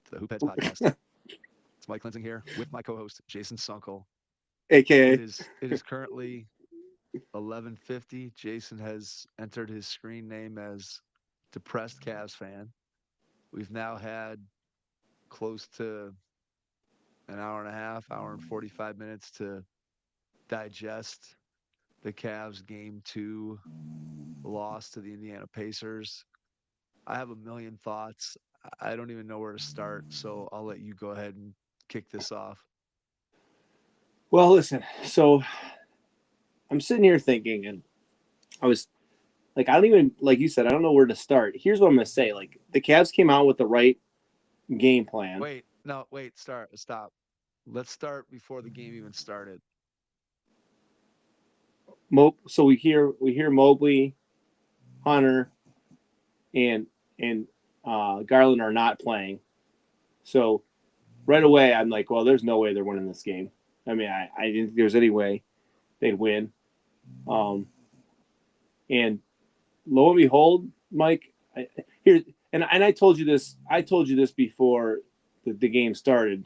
to the Hoopheads podcast. It's Mike Cleansing here with my co-host Jason Sunkel. AKA. It is currently 11:50. Jason has entered his screen name as depressed Cavs fan. We've now had close to an hour and a half, hour and 45 minutes to digest the Cavs game 2 loss to the Indiana Pacers. I have a million thoughts. I don't even know where to start, so I'll let you go ahead and kick this off. Well, listen. So I'm sitting here thinking, and I was like, I don't even like you said. I don't know where to start. Here's what I'm gonna say. Like the Cavs came out with the right game plan. Wait, no, wait, stop. Let's start before the game even started. So we hear Mobley, Hunter, and and Garland are not playing. So right away, I'm like, well, there's no way they're winning this game. I mean, I didn't think there was any way they'd win. Um, and lo and behold, Mike, here and I told you this. I told you this before the game started.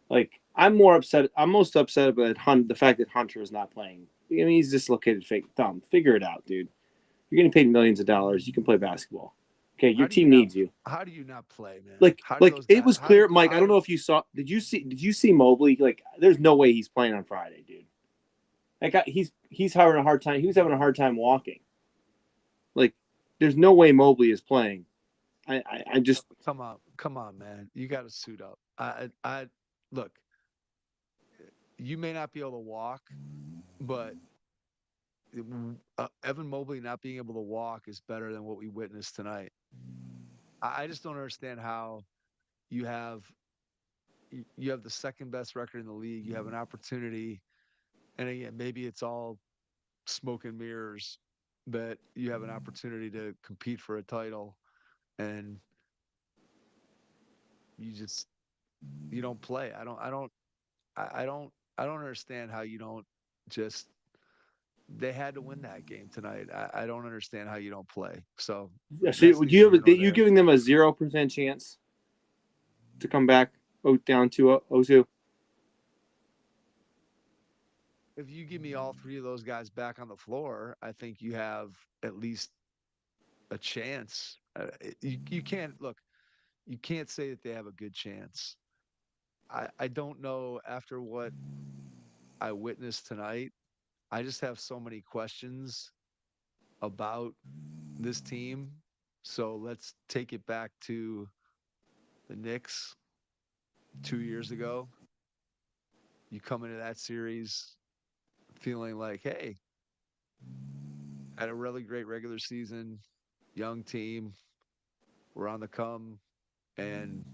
Like I'm more upset. I'm most upset about the fact that Hunter is not playing. I mean, he's dislocated fake thumb. Figure it out, dude. You're getting paid millions of dollars. You can play basketball. Okay, your How do you team not needs you. how do you not play, man? Like How do like those it guys was clear, Mike. I don't know if you saw. Did you see Mobley? Like, there's no way he's playing on Friday, dude. That guy, he's having a hard time. He was having a hard time walking. Like, there's no way Mobley is playing. I just come on, man. You got to suit up. I look, you may not be able to walk, but Evan Mobley not being able to walk is better than what we witnessed tonight. I just don't understand how you have you have the second best record in the league. You have an opportunity, and again, maybe it's all smoke and mirrors, but you have an opportunity to compete for a title, and you just you don't play. I don't I don't understand how you don't just they had to win that game tonight. I don't understand how you don't play. So so that's would neither you here have nor you there. giving them a 0% chance to come back down to 0-2? If you give me all three of those guys back on the floor, I think you have at least a chance. You can't look. You can't say that they have a good chance. I don't know after what I witnessed tonight. I just have so many questions about this team. So let's take it back to the Knicks 2 years ago. You come into that series feeling like, hey, had a really great regular season, young team, we're on the come, and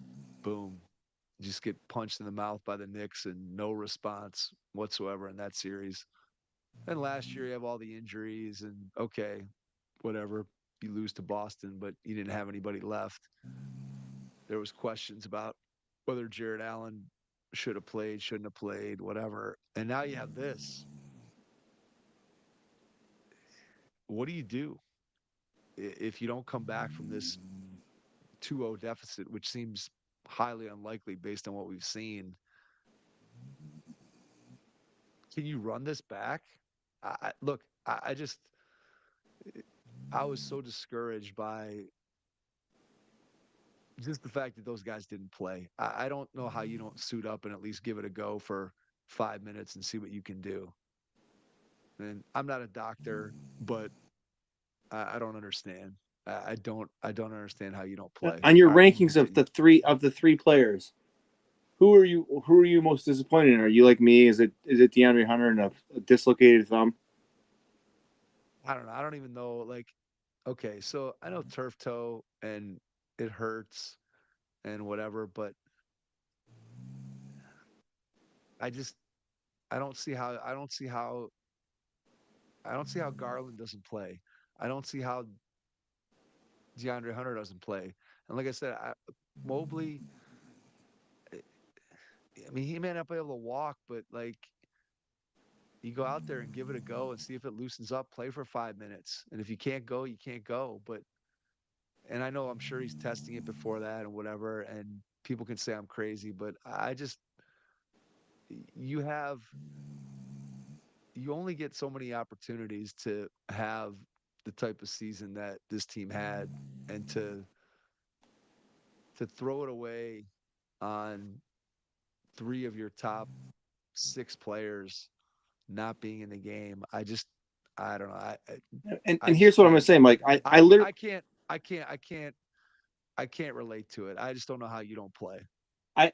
boom, you just get punched in the mouth by the Knicks and no response whatsoever in that series. And last year you have all the injuries and okay, whatever. You lose to Boston, but you didn't have anybody left. There was questions about whether Jared Allen should have played, shouldn't have played, whatever. And now you have this. What do you do if you don't come back from this 2-0 deficit, which seems highly unlikely based on what we've seen? Can you run this back? Look, I just I was so discouraged by just the fact that those guys didn't play. I don't know how you don't suit up and at least give it a go for 5 minutes and see what you can do. And I'm not a doctor, but I don't understand. I don't understand how you don't play. On your All right, you can rankings of continue. the three players, who are you most disappointed in? Are you like me? Is it DeAndre Hunter and a dislocated thumb? I don't know. I don't even know. Like, okay, so I know turf toe and it hurts and whatever, but I just I don't see how Garland doesn't play. I don't see how DeAndre Hunter doesn't play. And like I said, Mobley, eh, I mean, he may not be able to walk, but like you go out there and give it a go and see if it loosens up. Play for 5 minutes, and if you can't go, you can't go. But and I know I'm sure he's testing it before that and whatever, and people can say I'm crazy, but I just you have you only get so many opportunities to have the type of season that this team had, and to throw it away on three of your top six players not being in the game. I don't know. I And just here's what I'm gonna find say, Mike. I literally I can't relate to it. I just don't know how you don't play.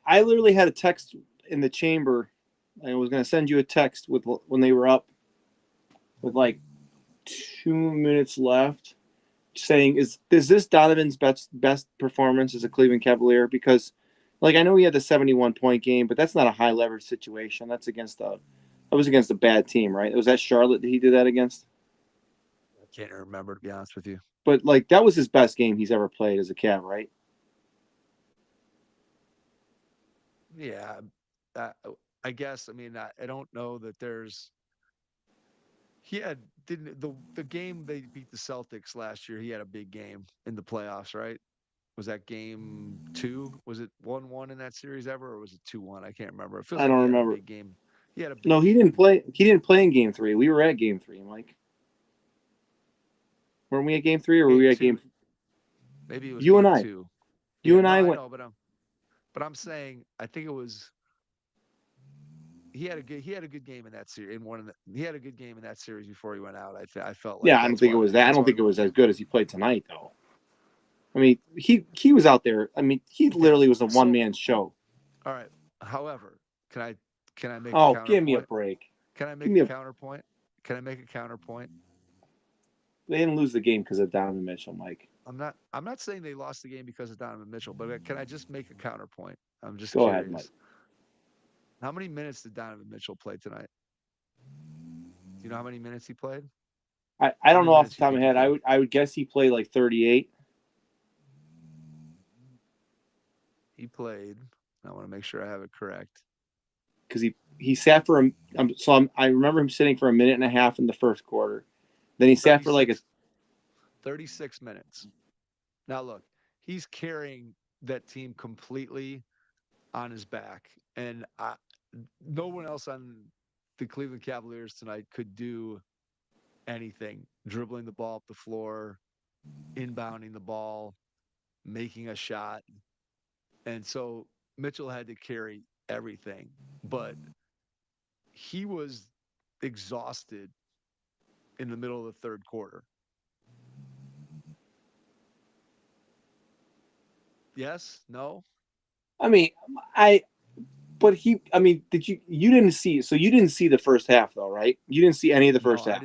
I literally had a text in the chamber. I was gonna send you a text with when they were up with like 2 minutes left, saying, is this Donovan's best performance as a Cleveland Cavalier? Because like I know he had the 71-point game, but that's not a high leverage situation. That was against a bad team, right? Was that Charlotte that he did that against? I can't remember, to be honest with you. But like that was his best game he's ever played as a Cav, right? Yeah, uh, I guess. I mean, I don't know that there's. He had didn't the game they beat the Celtics last year. He had a big game in the playoffs, right? Was that game two? Was it 1-1 in that series ever, or was it 2-1? I can't remember. It feels I like don't he had a remember. big game. He had a No, big game. He didn't play in Game 3. We were at Game 3, Mike. Weren't we at Game 3 or were Game we at two. Game? Maybe it was You and game I. two. You Yeah, and no, I I went know, but I'm saying I think it was he had a good game in that series in one of the he had a good game in that series before he went out. I felt like Yeah, I don't think it was that. I that's don't why think it we was as good as he played tonight, though. I mean, he was out there. I mean, he okay. literally was a one So man show. all right. However, can I can I make a Oh, give me a counterpoint? break. Can I Give make me a a. counterpoint? Can I make a counterpoint? They didn't lose the game because of Donovan Mitchell, Mike. I'm not saying they lost the game because of Donovan Mitchell, but can I just make a counterpoint? I'm just Go ahead, Mike. curious. How many minutes did Donovan Mitchell play tonight? Do you know how many minutes he played? I How don't many know off minutes the do you top of think my he head. played? I would guess he played like 38 He played. I want to make sure I have it correct. because he sat for a. I remember him sitting for a minute and a half in the first quarter. Then he sat for like a. 36, 36 minutes. Now look, he's carrying that team completely on his back, and no one else on the Cleveland Cavaliers tonight could do anything. Dribbling the ball up the floor, inbounding the ball, making a shot, and so Mitchell had to carry everything. But he was exhausted in the middle of the third quarter. Yes? No? I mean, I but he. I mean, you didn't see? So you didn't see the first half though, right? You didn't see any of the No, first half.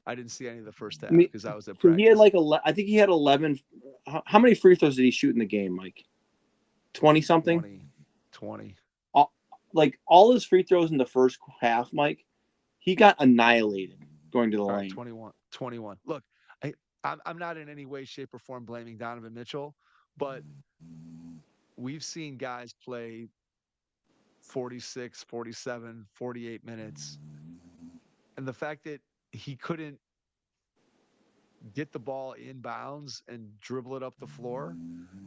I didn't see any of the first I half mean, because I was at so he had practice. like I think he had 11. How many free throws did he shoot in the game, Mike? 20 something. 20, 20. Like all his free throws in the first half, Mike, he got annihilated going to the All right, lane. 21, 21. Look, I'm not in any way, shape, or form blaming Donovan Mitchell, but we've seen guys play 46, 47, 48 minutes. And the fact that he couldn't get the ball in bounds and dribble it up the floor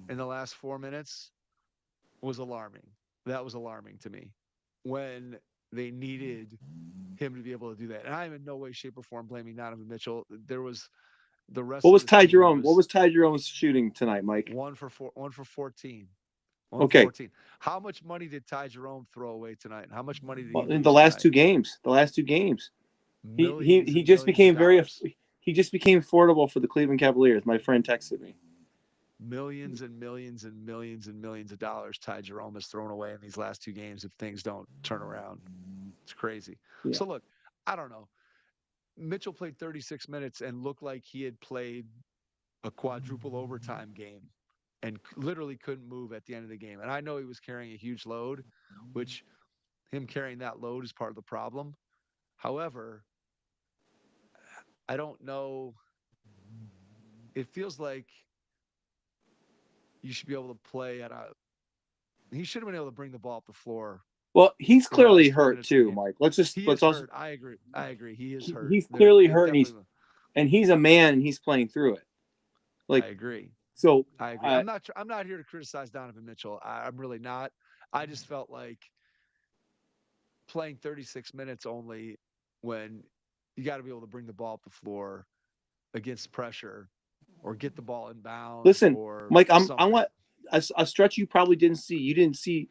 in the last 4 minutes was alarming. That was alarming to me when they needed him to be able to do that. And I'm in no way, shape, or form blaming Donovan Mitchell. There was the rest What of was this Ty team Jerome? What was was Ty Jerome's shooting tonight, Mike? 1 for 14. One for Okay. 14. How much money did Ty Jerome throw away tonight? How much money did he Well, in the lose last tonight? two games, Millions he and just millions of became very dollars. he just became affordable for the Cleveland Cavaliers. My friend texted me. Millions and millions and millions and millions of dollars Ty Jerome has thrown away in these last two games if things don't turn around. It's crazy. Yeah. So look, I don't know. Mitchell played 36 minutes and looked like he had played a quadruple overtime game and literally couldn't move at the end of the game. And I know he was carrying a huge load, which him carrying that load is part of the problem. However, I don't know. It feels like you should be able to play at a. He should have been able to bring the ball up the floor Well, he's in the clearly last four hurt minutes of the too, game. Mike. He Let's is also hurt. I agree. I agree. He is hurt. he's There, clearly it hurt definitely. and he's a man and he's playing through it. I Like agree. So I agree. I'm not here to criticize Donovan Mitchell. I'm really not. I just felt like playing 36 minutes only when you got to be able to bring the ball up the floor against pressure or get the ball in bounds listen, or Mike, I'm something. what a stretch you probably didn't see. You didn't see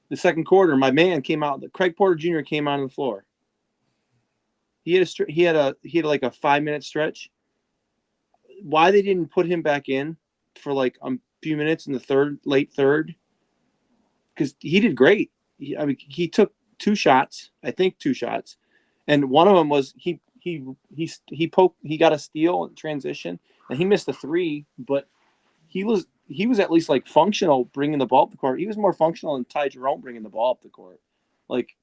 the second quarter. My man came out. Craig Porter Jr. came out on the floor. He had like a 5 minute stretch. Why they didn't put him back in for like a few minutes in the late third? Because he did great. He took two shots, I think two shots, and one of them was he got a steal in transition, and he missed a three, but he was at least like functional bringing the ball up the court. He was more functional than Ty Jerome bringing the ball up the court. Like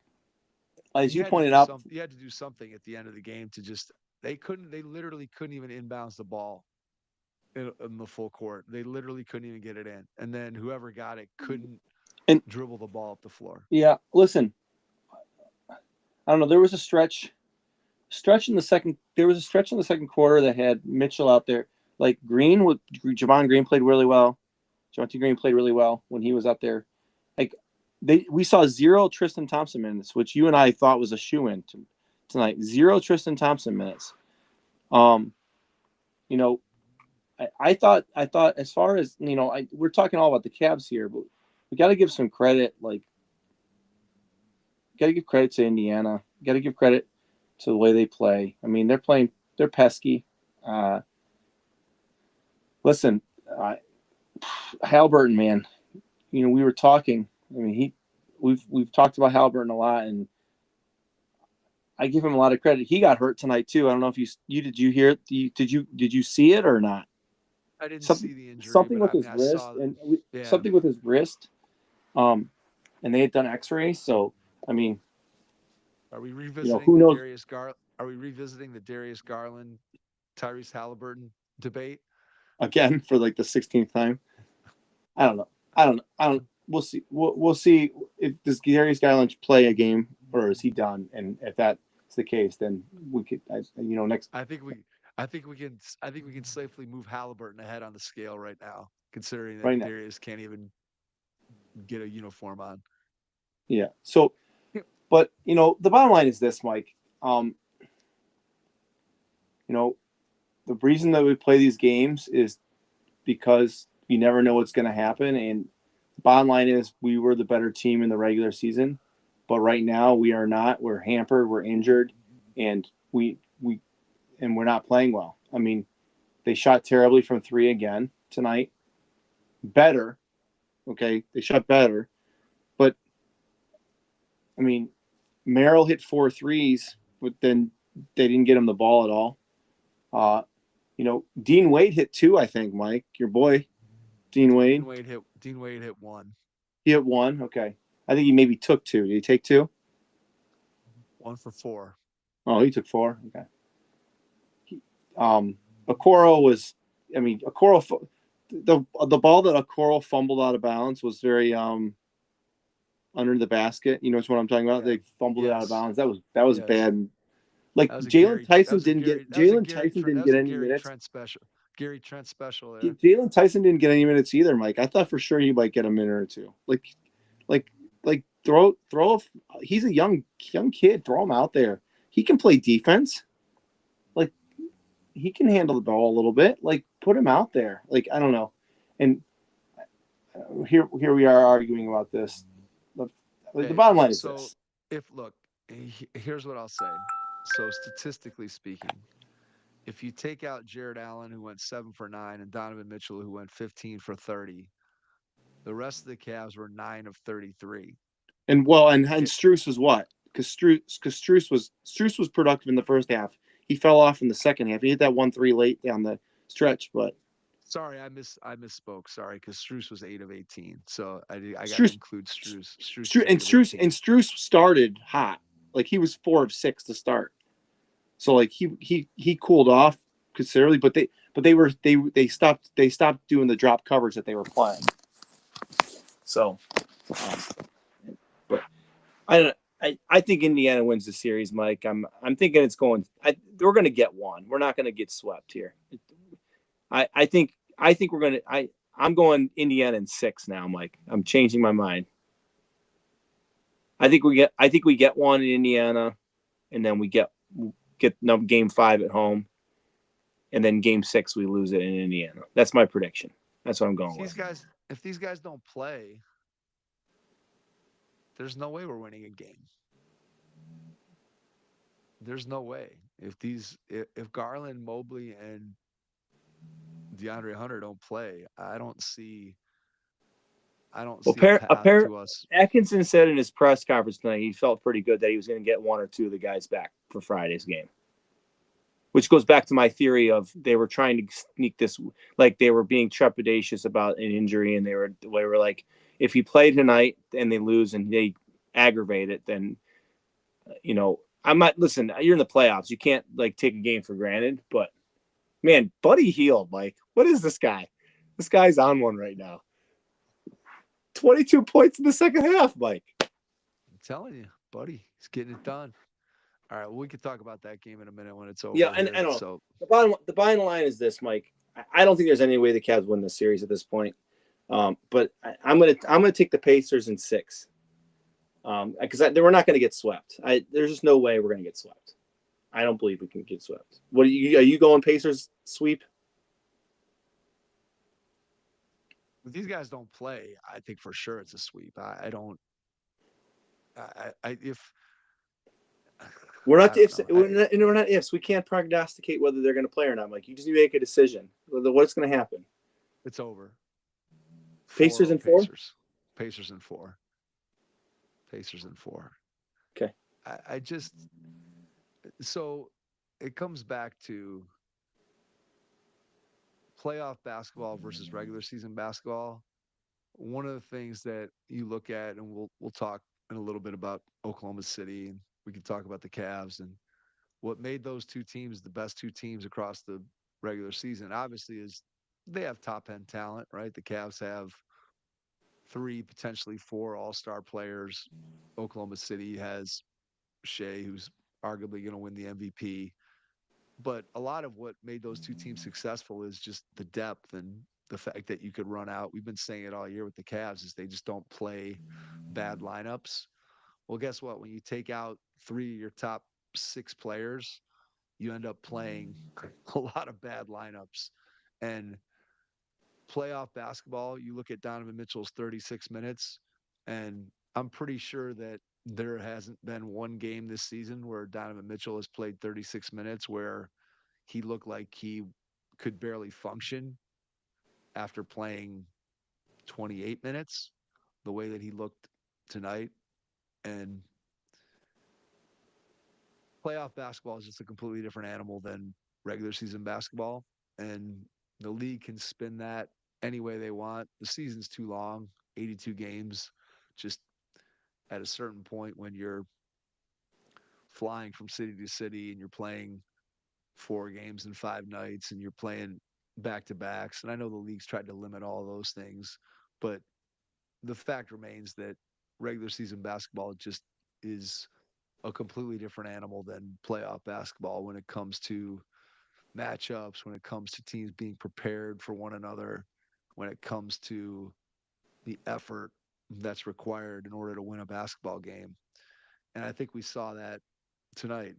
as you pointed out, You had to do something at the end of the game to just they literally couldn't even inbounds the ball in the full court. They literally couldn't even get it in. And then whoever got it couldn't and dribble the ball up the floor. yeah, listen, I don't know. There was a stretch in the second. There was a stretch in the second quarter that had Mitchell out there. Like Javon Green played really well. Javonte Green played really well when he was out there. Like we saw zero Tristan Thompson minutes, which you and I thought was a shoe-in tonight. Zero Tristan Thompson minutes. You know, I thought as far as we're talking all about the Cavs here, but we got to give some credit. Like, got to give credit to Indiana. Got to give credit to the way they play. I mean, they're pesky. Listen, Halliburton, man. We were talking. I mean, we've talked about Halliburton a lot, and I give him a lot of credit. He got hurt tonight too. I don't know if you did. You hear it? Did you see it or not? I didn't see the injury. Something but with his wrist, something with his wrist. And they had done X-rays. So I mean, are we revisiting who knows? Are we revisiting the Darius Garland, Tyrese Halliburton debate again for like the 16th time? I don't know. We'll see. We'll see if does Darius Garland play a game or is he done? And if that's the case, then we could, next. I think we can safely move Halliburton ahead on the scale right now, considering that Darius can't even get a uniform on. Yeah. So, but the bottom line is this, Mike. The reason that we play these games is because you never know what's going to happen. And the bottom line is we were the better team in the regular season, but right now we are not. We're hampered. We're injured, and we're not playing well. I mean, they shot terribly from three again tonight. Better, okay? They shot better, but I mean, Merrill hit 4 threes, but then they didn't get him the ball at all. Dean Wade hit 2, I think, Mike, your boy, Dean Wade. Dean Wade hit 1. He hit 1. Okay. I think he maybe took 2. Did he take 2? 1 for 4. Oh, he took 4. Okay. Okoro was, Okoro, the ball that Okoro fumbled out of bounds was very under the basket. You know what I'm talking about? Yeah. They fumbled it out of bounds. That was bad. Like Jalen Tyson didn't get any minutes. Gary Trent special there. Jalen Tyson didn't get any minutes either, Mike. I thought for sure he might get a minute or two. Like throw. He's a young kid. Throw him out there. He can play defense. Like he can handle the ball a little bit. Like put him out there. Like I don't know. And here we are arguing about this. The bottom line is this. Here's what I'll say. So statistically speaking, if you take out Jared Allen, who went 7 for 9, and Donovan Mitchell, who went 15 for 30, the rest of the Cavs were 9 of 33. And Strus was what? Because Strus was productive in the first half. He fell off in the second half. He hit that 1-3 late down the stretch, but. Sorry, I misspoke. Sorry, because Strus was 8 of 18, so I got to include Strus. Strus started hot. Like he was 4 of 6 to start. So like he cooled off considerably, but they stopped doing the drop coverage that they were playing. So, but I think Indiana wins the series, Mike. I'm thinking it's going. We're going to get one. We're not going to get swept here. I think I think we're gonna. I'm going Indiana in 6 now, Mike. I'm changing my mind. I think we get one in Indiana, and then we get game 5 at home, and then game 6 we lose it in Indiana. That's my prediction. That's what I'm going with. If these guys don't play, there's no way we're winning a game. There's no way. If Garland, Mobley, and DeAndre Hunter don't play, I don't Well, see a path to us. Atkinson said in his press conference tonight he felt pretty good that he was going to get one or two of the guys back for Friday's game, which goes back to my theory of they were trying to sneak this, like they were being trepidatious about an injury, and they were like, if he played tonight and they lose and they aggravate it, then I'm not. Listen, you're in the playoffs. You can't like take a game for granted. But man, Buddy Hield, like, what is this guy? This guy's on one right now. 22 points in the second half, Mike. I'm telling you, buddy, he's getting it done. All right, well, we could talk about that game in a minute when it's over. Yeah, and I know. So the bottom line is this, Mike. I don't think there's any way the Cavs win this series at this point. But I'm gonna take the Pacers in 6. Because we're not going to get swept. There's just no way we're going to get swept. I don't believe we can get swept. Are you going Pacers sweep? If these guys don't play, I think for sure it's a sweep. If we're not ifs, we're not ifs. We can't prognosticate whether they're going to play or not. Like, you just need to make a decision whether what's going to happen. It's over. Pacers in 4. Pacers in 4. Pacers in 4. Okay. So it comes back to playoff basketball versus regular season basketball. One of the things that you look at, and we'll talk in a little bit about Oklahoma City, and we can talk about the Cavs and what made those two teams the best two teams across the regular season. Obviously, is they have top end talent, right? The Cavs have 3, potentially 4 all-star players. Oklahoma City has Shea, who's arguably going to win the MVP. But a lot of what made those two teams successful is just the depth and the fact that you could run out. We've been saying it all year with the Cavs is they just don't play bad lineups. Well, guess what? When you take out 3 of your top 6 players, you end up playing a lot of bad lineups. And playoff basketball, you look at Donovan Mitchell's 36 minutes, and I'm pretty sure that there hasn't been one game this season where Donovan Mitchell has played 36 minutes where he looked like he could barely function after playing 28 minutes the way that he looked tonight. And playoff basketball is just a completely different animal than regular season basketball. And the league can spin that any way they want. The season's too long, 82 games. Just at a certain point when you're flying from city to city and you're playing 4 games in 5 nights and you're playing back to backs. And I know the league's tried to limit all those things, but the fact remains that regular season basketball just is a completely different animal than playoff basketball when it comes to matchups, when it comes to teams being prepared for one another, when it comes to the effort that's required in order to win a basketball game. And I think we saw that tonight.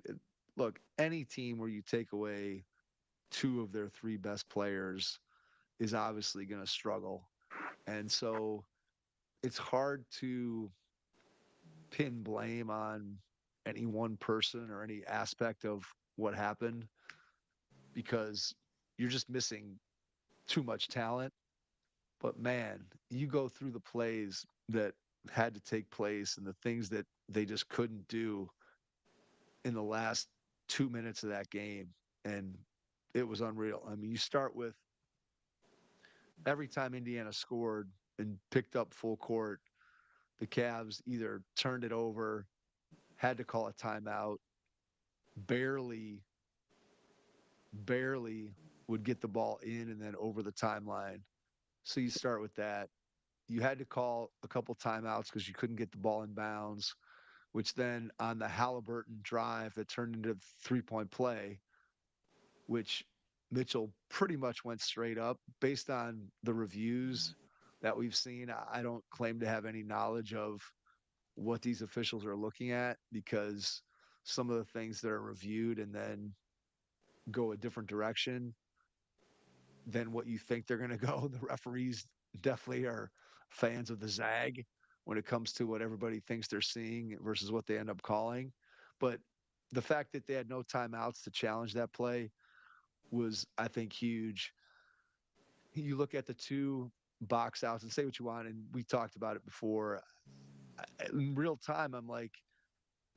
Look, any team where you take away 2 of their 3 best players is obviously going to struggle. And so it's hard to pin blame on any one person or any aspect of what happened because you're just missing too much talent. But man, you go through the plays that had to take place and the things that they just couldn't do in the last 2 minutes of that game. And it was unreal. I mean, you start with every time Indiana scored and picked up full court, the Cavs either turned it over, had to call a timeout, barely would get the ball in and then over the timeline. So you start with that. You had to call a couple timeouts because you couldn't get the ball in bounds, which then on the Halliburton drive that turned into 3-point play, which Mitchell pretty much went straight up based on the reviews that we've seen. I don't claim to have any knowledge of what these officials are looking at because some of the things that are reviewed and then go a different direction than what you think they're going to go. The referees definitely are fans of the zag when it comes to what everybody thinks they're seeing versus what they end up calling. But the fact that they had no timeouts to challenge that play was, I think, huge. You look at the two box outs and say what you want, and we talked about it before. In real time, I'm like,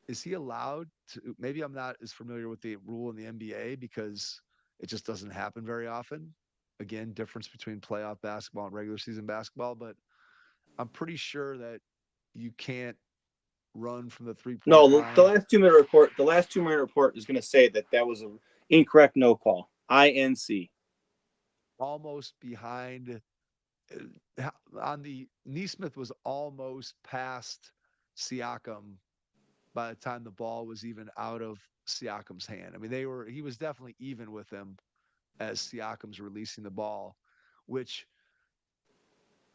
is he allowed to? Maybe I'm not as familiar with the rule in the NBA because it just doesn't happen very often. Again, difference between playoff basketball and regular season basketball, but I'm pretty sure that you can't run from the 3 point No, the line last 2 minute report. The last 2 minute report is going to say that that was an incorrect no call. INC. almost behind on the Neesmith was almost past Siakam by the time the ball was even out of Siakam's hand. I mean, he was definitely even with him as Siakam's releasing the ball, which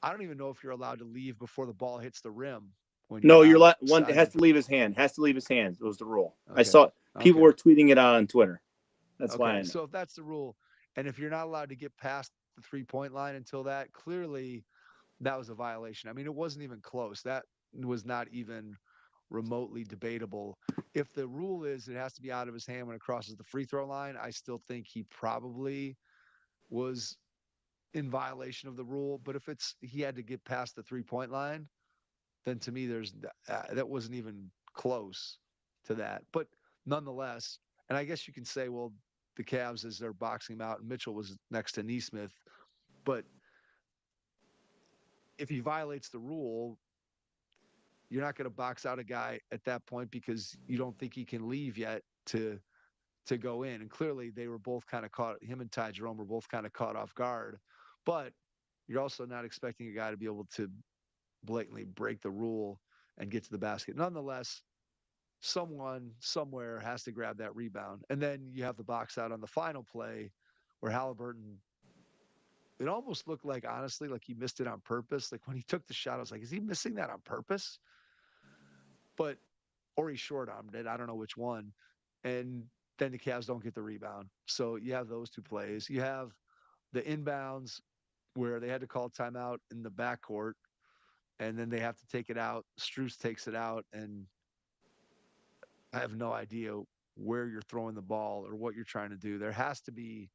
I don't even know if you're allowed to leave before the ball hits the rim when you're No, you're one. It outside has the. to leave his hand. Has to leave his hands. It was the rule. I Okay. saw people Okay. were tweeting it out on Twitter. That's why Okay. I know. So if that's the rule, and if you're not allowed to get past the 3 point line until that, clearly that was a violation. I mean, it wasn't even close. That was not even remotely debatable. If the rule is it has to be out of his hand when it crosses the free throw line, I still think he probably was in violation of the rule. But if it's he had to get past the 3 point line, then to me there's that wasn't even close to that. But nonetheless, and I guess you can say, well, the Cavs as they're boxing him out, and Mitchell was next to Neesmith, but if he violates the rule, you're not going to box out a guy at that point because you don't think he can leave yet to go in. And clearly they were both kind of caught. Him and Ty Jerome were both kind of caught off guard. But you're also not expecting a guy to be able to blatantly break the rule and get to the basket. Nonetheless, someone somewhere has to grab that rebound. And then you have the box out on the final play where Halliburton, it almost looked like, honestly, like he missed it on purpose. Like when he took the shot, I was like, is he missing that on purpose? But, or he short armed it. I don't know which one. And then the Cavs don't get the rebound. So you have those two plays. You have the inbounds where they had to call timeout in the backcourt and then they have to take it out. Strus takes it out, and I have no idea where you're throwing the ball or what you're trying to do. There has to be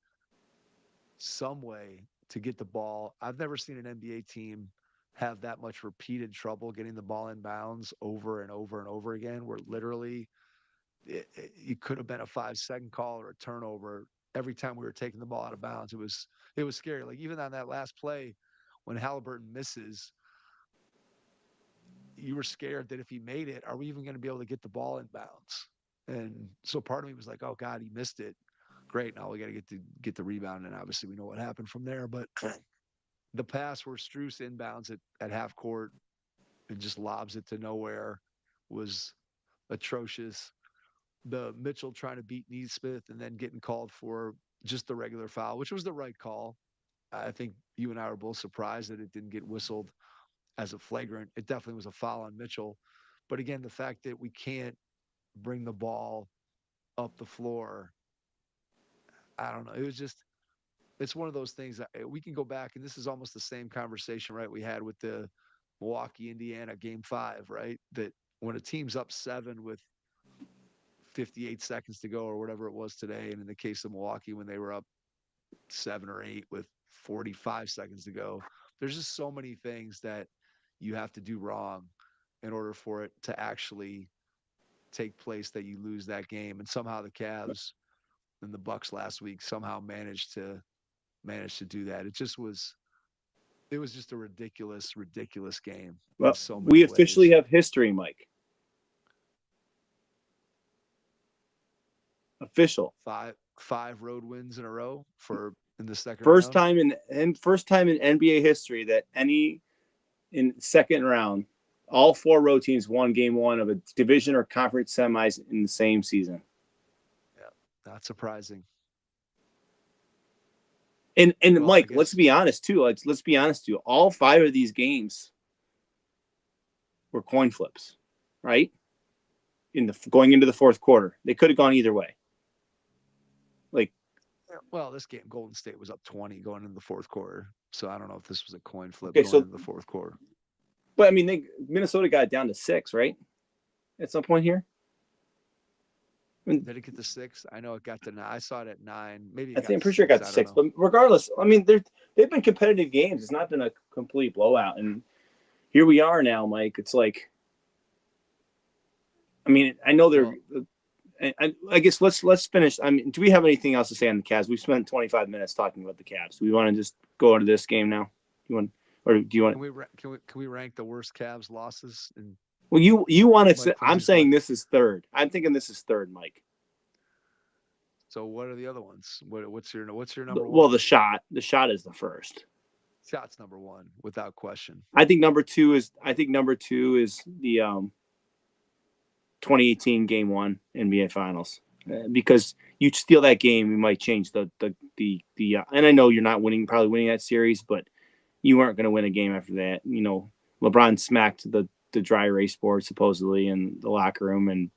some way to get the ball. I've never seen an NBA team have that much repeated trouble getting the ball in bounds over and over and over again, where literally you could have been a 5 second call or a turnover every time we were taking the ball out of bounds. It was scary. Like even on that last play when Halliburton misses, you were scared that if he made it, are we even going to be able to get the ball in bounds? And so part of me was like, oh God, he missed it. Great. Now we got to get the rebound. And obviously we know what happened from there. But the pass where Strus inbounds at half court and just lobs it to nowhere was atrocious. The Mitchell trying to beat Neesmith and then getting called for just the regular foul, which was the right call. I think you and I were both surprised that it didn't get whistled as a flagrant. It definitely was a foul on Mitchell. But again, the fact that we can't bring the ball up the floor, I don't know. It was just, it's one of those things that we can go back, and this is almost the same conversation, right? We had with the Milwaukee, Indiana game 5, right? That when a team's up 7 with 58 seconds to go or whatever it was today, and in the case of Milwaukee, when they were up 7 or 8 with 45 seconds to go, there's just so many things that you have to do wrong in order for it to actually take place that you lose that game. And somehow the Cavs and the Bucks last week somehow managed to do that. It was just a ridiculous game in Well, so many we officially ways. have history, Mike. Official. Five road wins in a row for in the second First round. time in NBA history that any in second round, all 4 road teams won game 1 of a division or conference semis in the same season. Yeah, not surprising. And Well, I Mike, let's guess be honest too. Let's be honest too. All 5 of these games were coin flips, right? Going into the fourth quarter, they could have gone either way. Like, well, this game Golden State was up 20 going into the fourth quarter. So I don't know if this was a coin flip okay, going so into the fourth quarter. but I mean, Minnesota got down to 6, right? At some point here. I mean, Did it get to 6? I know it got to 9. I saw it at 9. Maybe I it got think I'm to pretty sure it got 6. to I don't 6. know. But regardless, I mean, they've been competitive games. It's not been a complete blowout. And here we are now, Mike. It's like, I mean, I know they're. Well, I guess let's finish. I mean, do we have anything else to say on the Cavs? We've spent 25 minutes talking about the Cavs. Do we want to just go into this game now? You want, or do you want? can we rank the worst Cavs losses? And Well, you want to. Mike I'm Frizzy's saying left. this is third. I'm thinking this is third, Mike. So what are the other ones? What's your number Well, one? the shot is the first. Shots number one without question. I think number two is the 2018 Game 1 NBA Finals, because you steal that game, you might change the and I know you're not probably winning that series, but you weren't going to win a game after that. You know, LeBron smacked the dry erase board supposedly in the locker room and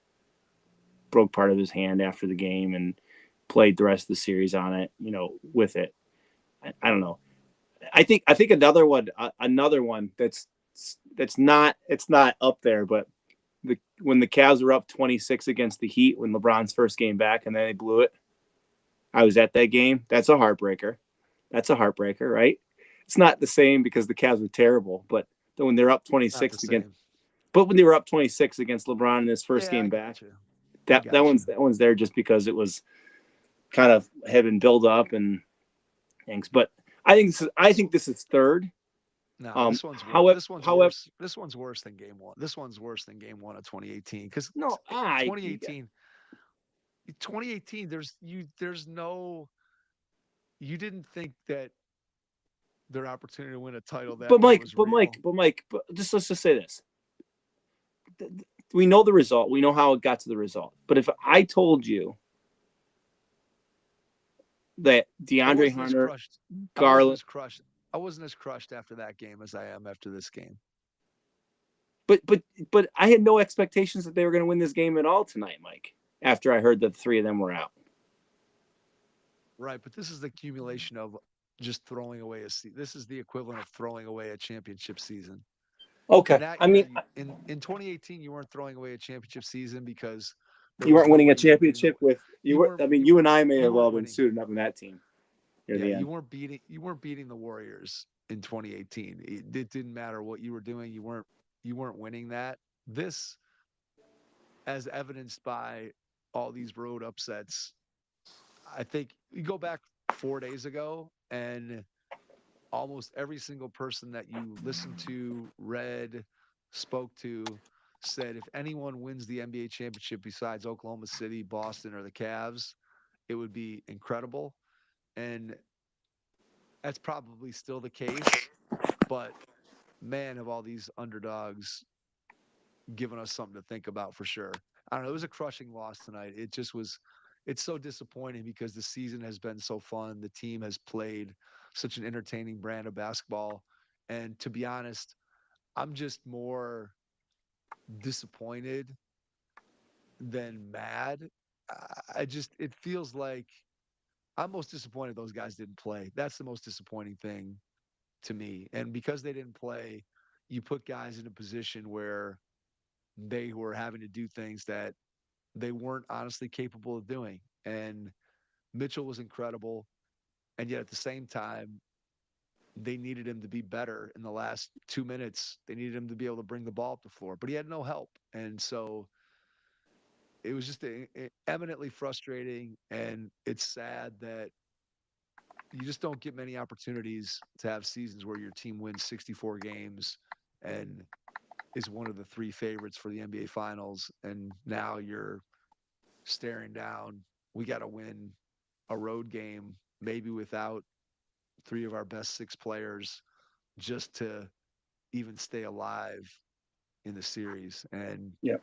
broke part of his hand after the game and played the rest of the series on it. You know, with it. I don't know. I think another one that's not, it's not up there, but when the Cavs were up 26 against the Heat when LeBron's first game back and then they blew it. I was at that game. That's a heartbreaker. Right? It's not the same because the Cavs were terrible, but when they're up Not the 26 against, same. but when they were up 26 against LeBron in his first Yeah, I game back, got you. I that got you. one's there just because it was kind of had been built up and things. But I think this is third. No, this one's worse. However, This one's worse. This one's worse than game one. This one's worse than game one of 2018. Because no, 2018, 2018, there's no, you didn't think that their opportunity to win a title that year was real. But let's just say this. We know the result. We know how it got to the result. But if I told you that DeAndre Hunter, Garland, I wasn't as crushed after that game as I am after this game. but I had no expectations that they were going to win this game at all tonight, Mike. After I heard that the 3 of them were out. Right, but this is the accumulation of just throwing away this is the equivalent of throwing away a championship season. Okay, And that I year, mean, in 2018, you weren't throwing away a championship season because you weren't winning a championship with you were. I mean, you and I may have all been suited up in that team. Yeah, you weren't beating the Warriors in 2018. It didn't matter what you were doing. You weren't winning that. This, as evidenced by all these road upsets, I think you go back 4 days ago and almost every single person that you listened to, read, spoke to said if anyone wins the NBA championship besides Oklahoma City, Boston, or the Cavs, it would be incredible. And that's probably still the case. But man, have all these underdogs given us something to think about for sure. I don't know. It was a crushing loss tonight. It just was, it's so disappointing because the season has been so fun. The team has played such an entertaining brand of basketball. And to be honest, I'm just more disappointed than mad. It feels like I'm most disappointed those guys didn't play. That's the most disappointing thing to me. And because they didn't play, you put guys in a position where they were having to do things that they weren't honestly capable of doing. And Mitchell was incredible. And yet at the same time, they needed him to be better in the last 2 minutes. They needed him to be able to bring the ball up the floor, but he had no help. And so it was just eminently frustrating. And it's sad that you just don't get many opportunities to have seasons where your team wins 64 games and is one of the 3 favorites for the NBA Finals. And now you're staring down. We got to win a road game, maybe without 3 of our best 6 players, just to even stay alive in the series. And yeah,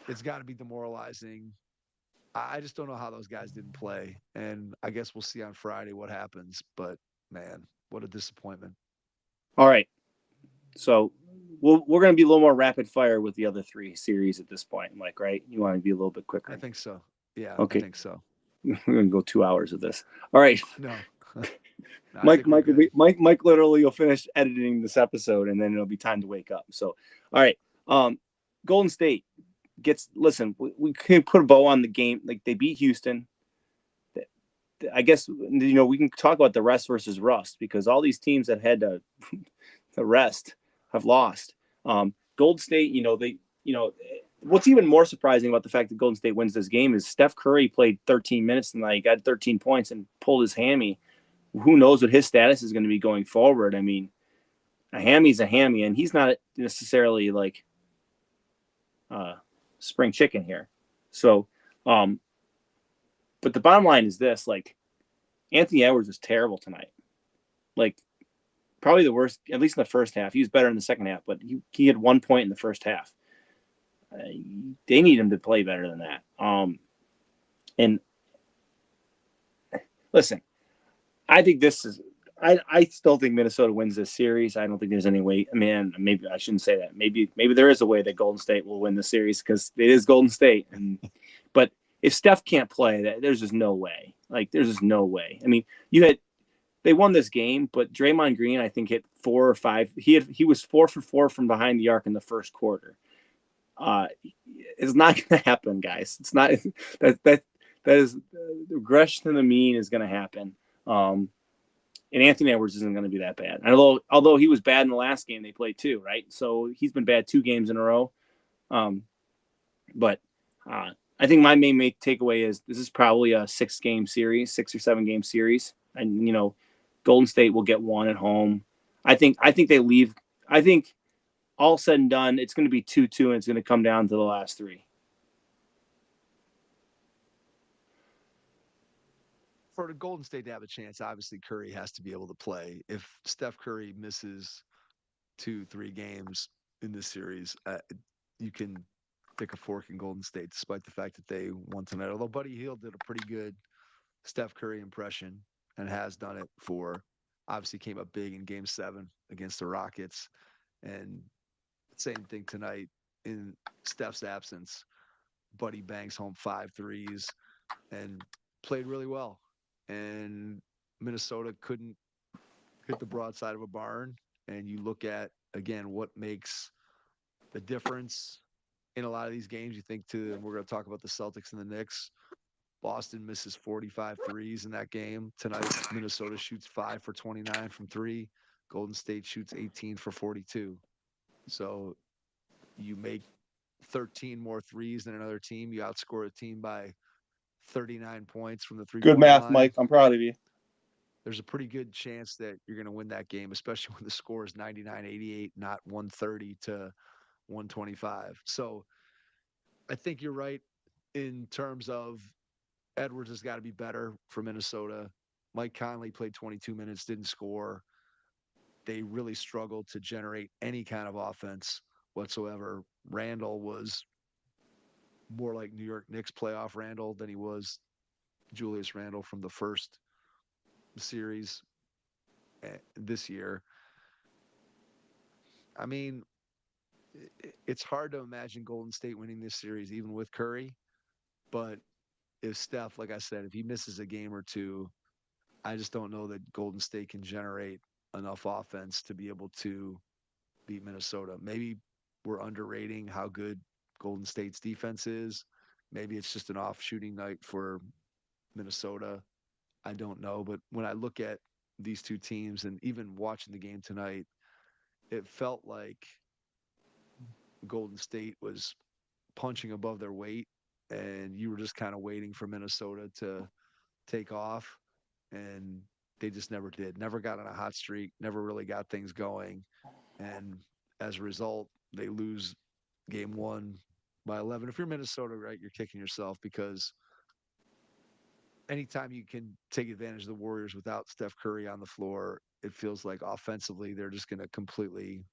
it's got to be demoralizing I just don't know how those guys didn't play. And I guess we'll see on Friday what happens. But man, what a disappointment. All right. So we're going to be a little more rapid fire with the other three series at this point, Mike, right? You want to be a little bit I quicker. think so. Yeah, I Okay. think so. We're going to go 2 hours of this. All right. No, no, I Mike, think we're Mike, will good. be, Mike literally will finish editing this episode and then it'll be time to wake up. So, all right. Golden State gets, listen, we can put a bow on the game. Like they beat Houston. I guess, we can talk about the rest versus rust because all these teams that had to rest have lost. Golden State, what's even more surprising about the fact that Golden State wins this game is Steph Curry played 13 minutes and like got 13 points and pulled his hammy. Who knows what his status is going to be going forward? I mean, a hammy's a hammy, and he's not necessarily like spring chicken here. So, but the bottom line is this: like Anthony Edwards was terrible tonight. Like probably the worst, at least in the first half. He was better in the second half, but he had 1 point in the first half. They need him to play better than that. And listen, I think this is. I still think Minnesota wins this series. I don't think there's any way. I mean, maybe I shouldn't say that. Maybe there is a way that Golden State will win the series because it is Golden State. But if Steph can't play, there's just no way. Like there's just no way. I mean, they won this game, but Draymond Green I think hit 4 or 5. He was 4 for 4 from behind the arc in the first quarter. It's not going to happen, guys. It's not that is regression to the mean is going to happen. And Anthony Edwards isn't going to be that bad. And although he was bad in the last game they played too, right? So he's been bad 2 games in a row. But I think my main takeaway is this is probably a 6 or 7 game series, and Golden State will get 1 at home. I think they leave. I think all said and done, it's going to be 2-2, and it's going to come down to the last 3. For the Golden State to have a chance, obviously Curry has to be able to play. If Steph Curry misses 2, 3 games in this series, you can stick a fork in Golden State, despite the fact that they won tonight. Although Buddy Hield did a pretty good Steph Curry impression and has done it for, obviously came up big in Game 7 against the Rockets, and same thing tonight in Steph's absence. Buddy bangs home 5 threes and played really well. And Minnesota couldn't hit the broadside of a barn. And you look at, again, what makes the difference in a lot of these games. You think and we're going to talk about the Celtics and the Knicks. Boston misses 45 threes in that game. Tonight, Minnesota shoots 5 for 29 from 3. Golden State shoots 18 for 42. So you make 13 more threes than another team. You outscore a team by 39 points from the Good three-point math, line. Mike. I'm proud of you. There's a pretty good chance that you're going to win that game, especially when the score is 99-88, not 130 to 125. So I think you're right in terms of Edwards has got to be better for Minnesota. Mike Conley played 22 minutes, didn't score. They really struggled to generate any kind of offense whatsoever. Randall was more like New York Knicks playoff Randall than he was Julius Randle from the first series this year. I mean, it's hard to imagine Golden State winning this series, even with Curry. But if Steph, like I said, if he misses a game or two, I just don't know that Golden State can generate enough offense to be able to beat Minnesota. Maybe we're underrating how good Golden State's defense is. Maybe it's just an off shooting night for Minnesota. I don't know. But when I look at these two teams and even watching the game tonight, it felt like Golden State was punching above their weight, and you were just kind of waiting for Minnesota to take off, and they just never did. Never got on a hot streak, never really got things going, and as a result, they lose game 1 by 11. If you're Minnesota, right, you're kicking yourself because anytime you can take advantage of the Warriors without Steph Curry on the floor, it feels like offensively they're just going to completely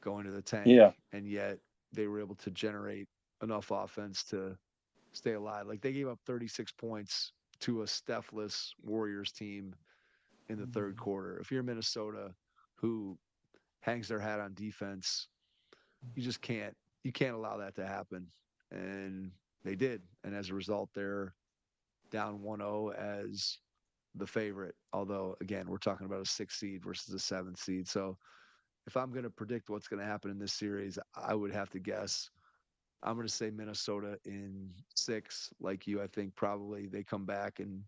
go into the tank. Yeah. And yet they were able to generate enough offense to stay alive. Like they gave up 36 points to a Stephless Warriors team in the third quarter. If you're Minnesota, who hangs their hat on defense, you just can't allow that to happen. And they did. And as a result, they're down 1-0 as the favorite. Although again, we're talking about a 6 seed versus a 7 seed. So if I'm going to predict what's going to happen in this series, I would have to guess. I'm going to say Minnesota in 6 like you. I think probably they come back and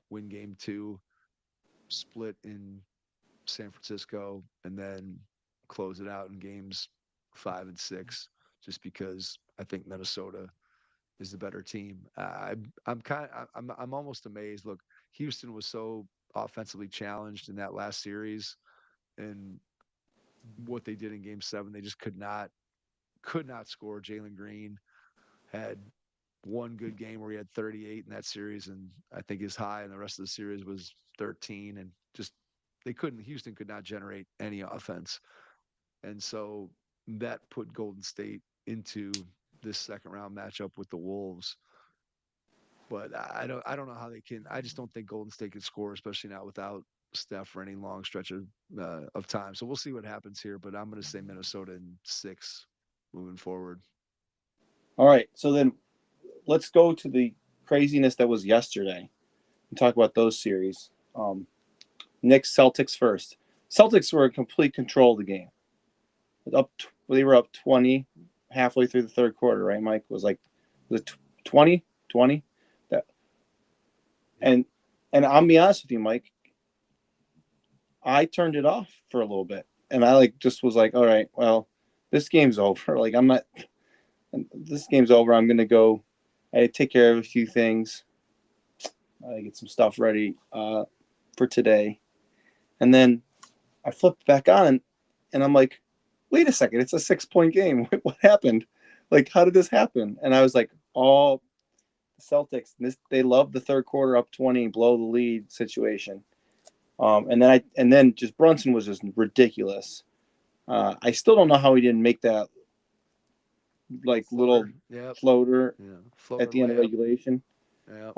win game 2, split in San Francisco, and then close it out in games 5 and 6, just because I think Minnesota is the better team. I'm almost amazed. Look, Houston was so offensively challenged in that last series, and what they did in Game 7, they just could not score. Jalen Green had one good game where he had 38 in that series, and I think his high in the rest of the series was 13, and just they couldn't. Houston could not generate any offense, and so that put Golden State into this second round matchup with the Wolves. But I don't know how they can. I just don't think Golden State can score, especially now without Steph for any long stretch of time. So we'll see what happens here. But I'm going to say Minnesota in 6 moving forward. All right. So then let's go to the craziness that was yesterday and talk about those series. Knicks Celtics first. Celtics were in complete control of the game. They were up 20 halfway through the third quarter, right? Mike was it 20? 20? That and I'll be honest with you, Mike. I turned it off for a little bit, and I just was like, all right, well, this game's over. Like I'm not. This game's over. I'm gonna go. I take care of a few things. I get some stuff ready for today, and then I flipped back on, and I'm like, wait a second, it's a 6-point game. What happened? Like, how did this happen? And I was like, oh, the Celtics. They love the third quarter up 20, blow the lead situation. And then just Brunson was just ridiculous. I still don't know how he didn't make that little Yep. floater Yeah. at the end of regulation. Yeah.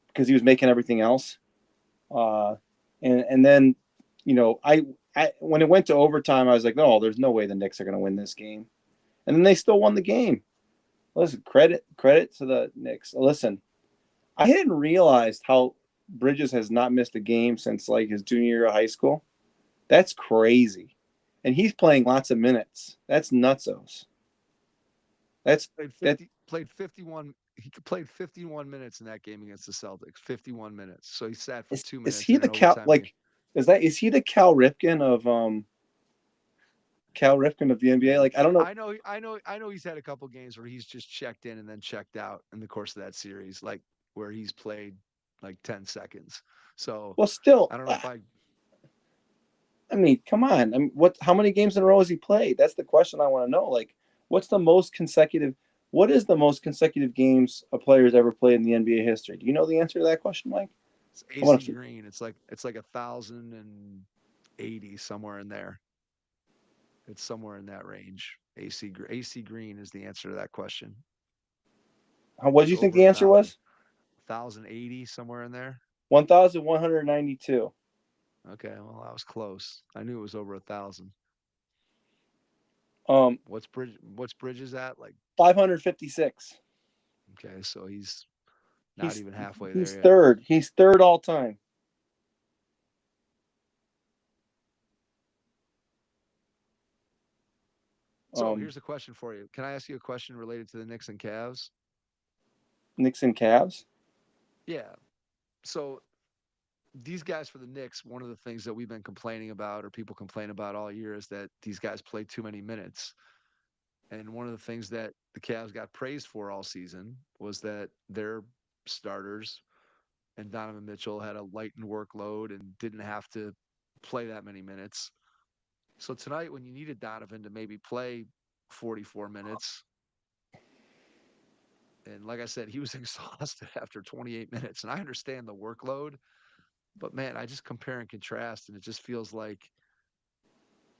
Because he was making everything else. And then, I when it went to overtime, I was like, no, there's no way the Knicks are going to win this game. And then they still won the game. Listen, credit to the Knicks. Listen, I hadn't realized how Bridges has not missed a game since his junior year of high school. That's crazy. And he's playing lots of minutes. That's nutsos. Played 51. He played 51 minutes in that game against the Celtics. 51 minutes. So he sat for 2 minutes. Is he in the an overtime game. is he the Cal Ripken of the NBA? I don't know. I know he's had a couple games where he's just checked in and then checked out in the course of that series, where he's played 10 seconds. So Well, still, I don't know if I mean, come on. How many games in a row has he played? That's the question I want to know. What is the most consecutive games a player's ever played in the NBA history? Do you know the answer to that question, Mike? It's AC Green. It's like 1,080 somewhere in there. It's somewhere in that range. AC Green is the answer to that question. What did you think the answer was? 1,080 somewhere in there. 1,192. Okay, well, I was close. I knew it was over 1,000. What's Bridges at? 556. Okay, so he's not even halfway there yet. He's third. He's third all time. So here's a question for you. Can I ask you a question related to the Knicks and Cavs? Knicks and Cavs? Yeah. So these guys for the Knicks, one of the things that we've been complaining about, or people complain about all year, is that these guys play too many minutes. And one of the things that the Cavs got praised for all season was that their starters and Donovan Mitchell had a lightened workload and didn't have to play that many minutes. So tonight, when you needed Donovan to maybe play 44 minutes, and like I said, he was exhausted after 28 minutes. And I understand the workload, but man, I just compare and contrast, and it just feels like,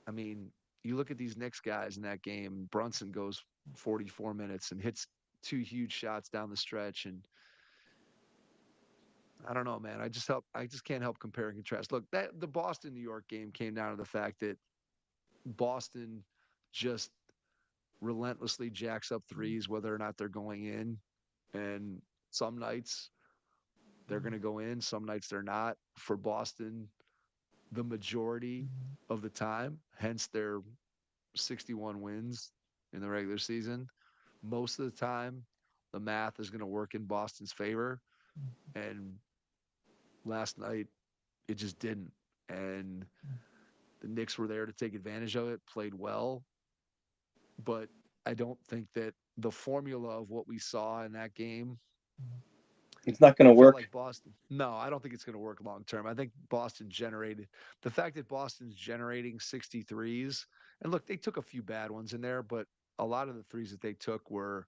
I mean, you look at these Knicks guys in that game, Brunson goes 44 minutes and hits two huge shots down the stretch, and I don't know, man. I just can't help compare and contrast. Look, that the Boston New York game came down to the fact that Boston just relentlessly jacks up threes, whether or not they're going in. And some nights they're going to go in, some nights they're not. For Boston, the majority of the time, hence their 61 wins in the regular season, most of the time, the math is going to work in Boston's favor. And last night, it just didn't. And the Knicks were there to take advantage of it, played well. But I don't think that the formula of what we saw in that game, It's not going I to feel work. like Boston. No, I don't think it's going to work long term. I think Boston generated the fact that Boston's generating 63s. And look, they took a few bad ones in there, but a lot of the threes that they took were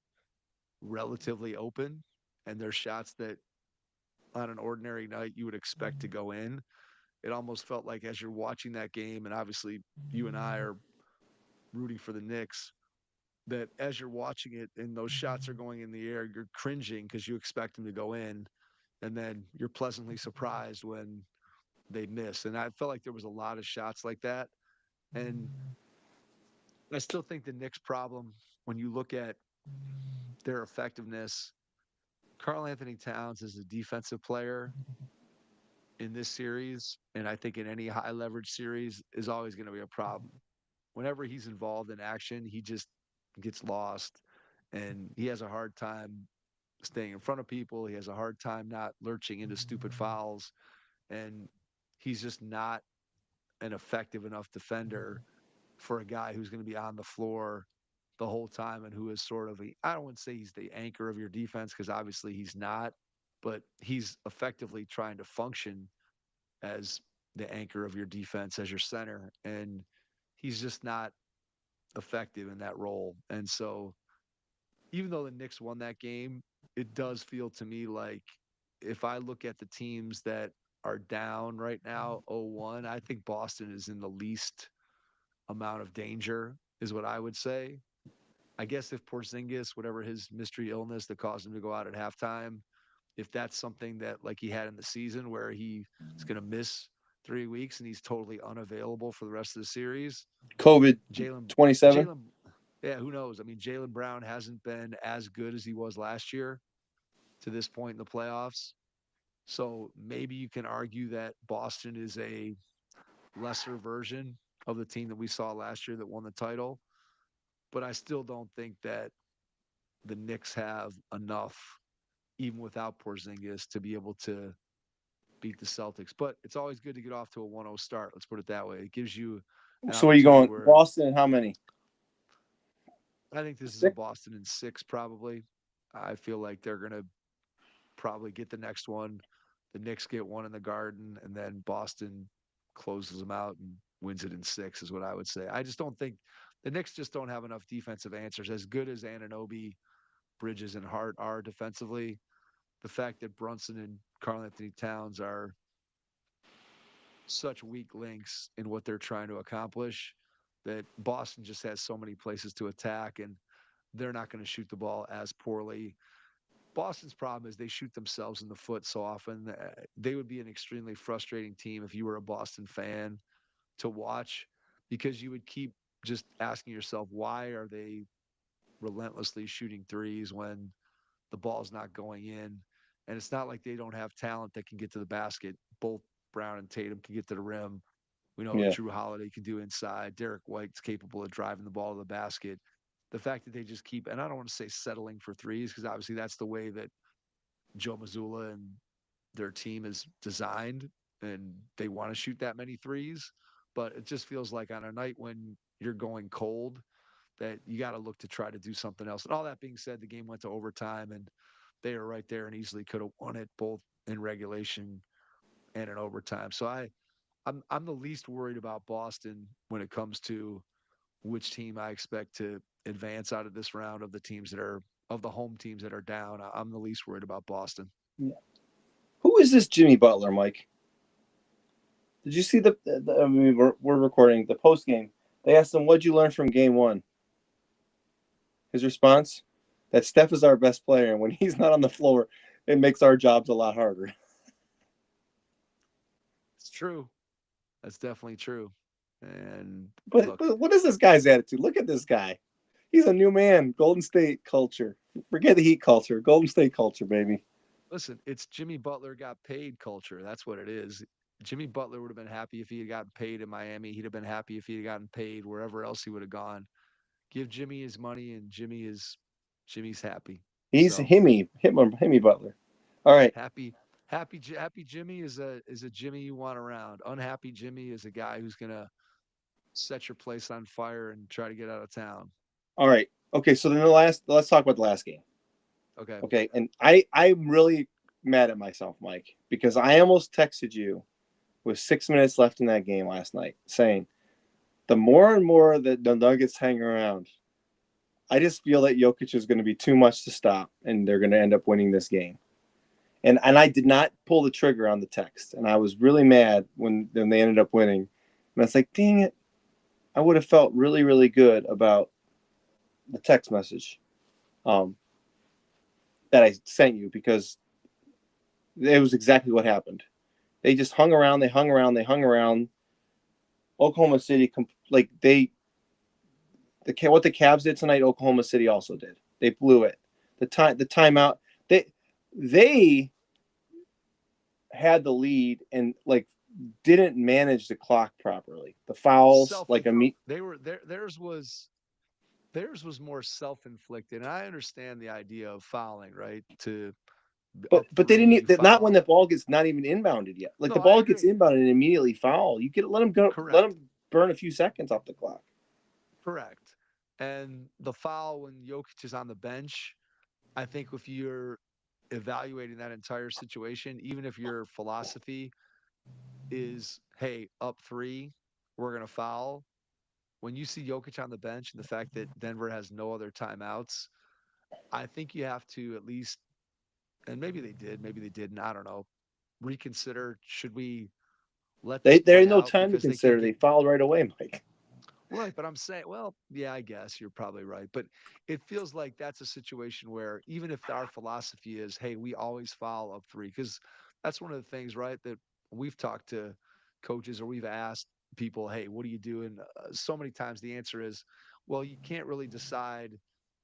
relatively open, and they're shots that on an ordinary night you would expect to go in. It almost felt like as you're watching that game, and obviously you and I are rooting for the Knicks, that as you're watching it and those shots are going in the air, you're cringing because you expect them to go in, and then you're pleasantly surprised when they miss. And I felt like there was a lot of shots like that. And I still think the Knicks' problem, when you look at their effectiveness, Carl Anthony Towns is a defensive player in this series, and I think in any high leverage series is always going to be a problem. Whenever he's involved in action, he just gets lost, and he has a hard time staying in front of people. He has a hard time not lurching into stupid fouls, and he's just not an effective enough defender for a guy who's going to be on the floor the whole time and who is sort of I don't want to say he's the anchor of your defense because obviously he's not, but he's effectively trying to function as the anchor of your defense as your center, and he's just not effective in that role. And so even though the Knicks won that game, it does feel to me like if I look at the teams that are down right now 0-1, I think Boston is in the least amount of danger is what I would say. I guess if Porzingis, whatever his mystery illness that caused him to go out at halftime, if that's something that like he had in the season where he is going to miss 3 weeks and he's totally unavailable for the rest of the series, COVID Jalen, 27. Jalen, yeah, who knows? I mean, Jalen Brown hasn't been as good as he was last year to this point in the playoffs. So maybe you can argue that Boston is a lesser version of the team that we saw last year that won the title. But I still don't think that the Knicks have enough, even without Porzingis, to be able to beat the Celtics. But it's always good to get off to a 1-0 start. Let's put it that way. It gives you an So where you opportunity going? where Boston and how many? I think this is a 6? Boston in 6 probably. I feel like they're going to probably get the next one. The Knicks get one in the Garden, and then Boston closes them out and wins it in 6 is what I would say. I just don't think the Knicks just don't have enough defensive answers. As good as Anunoby, Bridges, and Hart are defensively, the fact that Brunson and Karl Anthony Towns are such weak links in what they're trying to accomplish that Boston just has so many places to attack, and they're not going to shoot the ball as poorly. Boston's problem is they shoot themselves in the foot so often. They would be an extremely frustrating team if you were a Boston fan to watch because you would keep just asking yourself, why are they relentlessly shooting threes when the ball's not going in? And it's not like they don't have talent that can get to the basket. Both Brown and Tatum can get to the rim. We know what Yeah. Drew Holiday can do inside. Derek White's capable of driving the ball to the basket. The fact that they just keep, and I don't want to say settling for threes because obviously that's the way that Joe Mazzulla and their team is designed, and they want to shoot that many threes. But it just feels like on a night when you're going cold, that you got to look to try to do something else. And all that being said, the game went to overtime, and they were right there and easily could have won it both in regulation and in overtime. So I'm the least worried about Boston when it comes to which team I expect to advance out of this round of the teams that are of the home teams that are down. I'm the least worried about Boston. Yeah. Who is this Jimmy Butler, Mike? Did you see I mean, we're recording the post game. They asked him, "What'd you learn from game one?" His response: that Steph is our best player, and when he's not on the floor, it makes our jobs a lot harder. It's true. That's definitely true. And But look, what is this guy's attitude? Look at this guy. He's a new man. Golden State culture. Forget the Heat culture. Golden State culture, baby. listen, it's Jimmy Butler got paid culture. That's what it is. Jimmy Butler would have been happy if he had gotten paid in Miami. He'd have been happy if he had gotten paid wherever else he would have gone. Give Jimmy his money, and Jimmy's happy. He's So Himmy Butler. All right. happy Jimmy is a Jimmy you want around. Unhappy Jimmy is a guy who's gonna set your place on fire and try to get out of town. All right. Okay. So then let's talk about the last game. Okay. Okay. And I'm really mad at myself, Mike, because I almost texted you with 6 minutes left in that game last night saying, the more and more that the Nuggets hang around, I just feel that Jokic is going to be too much to stop, and they're going to end up winning this game. And I did not pull the trigger on the text, and I was really mad when they ended up winning. And I was like, dang it, I would have felt really, really good about the text message that I sent you, because it was exactly what happened. They just hung around. Oklahoma City, what the Cavs did tonight, Oklahoma City also did. They blew it. The timeout. They had the lead and didn't manage the clock properly. The fouls, theirs was more self-inflicted. And I understand the idea of fouling, right? But they you didn't. Not when foul. the ball gets not even inbounded yet. Like No, the I ball gets agree. inbounded and immediately foul. You let them go. Let Correct. them burn a few seconds off the clock. Correct. And the foul when Jokic is on the bench, I think if you're evaluating that entire situation, even if your philosophy is, hey, up three, we're going to foul. When you see Jokic on the bench and the fact that Denver has no other timeouts, I think you have to at least, and maybe they did, maybe they didn't, I don't know, reconsider, should we let this There play ain't no out time to because they can consider. get They fouled right away, Mike. right. But I'm saying, well, yeah, I guess you're probably right. But it feels like that's a situation where even if our philosophy is, hey, we always foul up three, because that's one of the things, right, that we've talked to coaches or we've asked people, hey, what do you do? And so many times the answer is, well, you can't really decide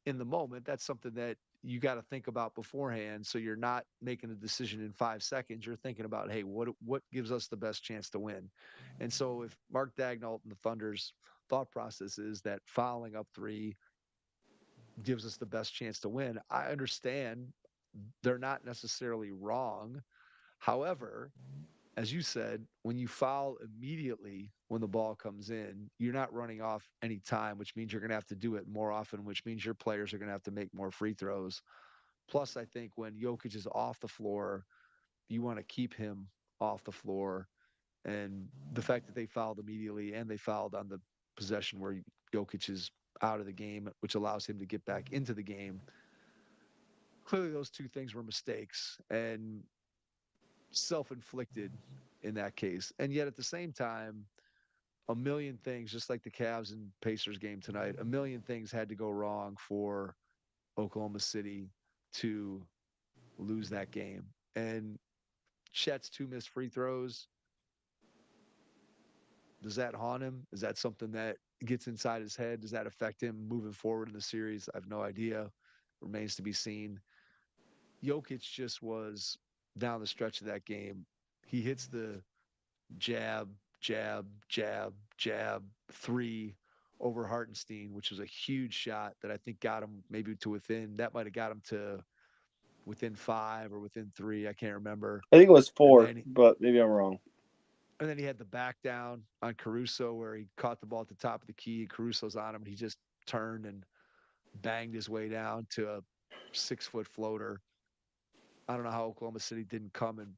in the moment. That's something that you got to think about beforehand. So you're not making a decision in 5 seconds. You're thinking about, hey, what gives us the best chance to win? And so if Mark Dagnall and the Thunder's thought process is that fouling up three gives us the best chance to win, I understand they're not necessarily wrong. However, as you said, when you foul immediately when the ball comes in, you're not running off any time, which means you're going to have to do it more often, which means your players are going to have to make more free throws. Plus, I think when Jokic is off the floor, you want to keep him off the floor. And the fact that they fouled immediately and they fouled on the possession where Jokic is out of the game, which allows him to get back into the game. Clearly, those two things were mistakes and self-inflicted in that case. And yet, at the same time, a million things, just like the Cavs and Pacers game tonight, a million things had to go wrong for Oklahoma City to lose that game. And Chet's two missed free throws, does that haunt him? Is that something that gets inside his head? Does that affect him moving forward in the series? I have no idea. Remains to be seen. Jokic just was down the stretch of that game. He hits the jab, jab, jab, jab, three over Hartenstein, which was a huge shot that I think got him maybe to within, that might have got him to within five or within three. I can't remember. I think it was And 4, then but maybe I'm wrong. And then he had the back down on Caruso where he caught the ball at the top of the key. Caruso's on him, and he just turned and banged his way down to a 6-foot floater. I don't know how Oklahoma City didn't come and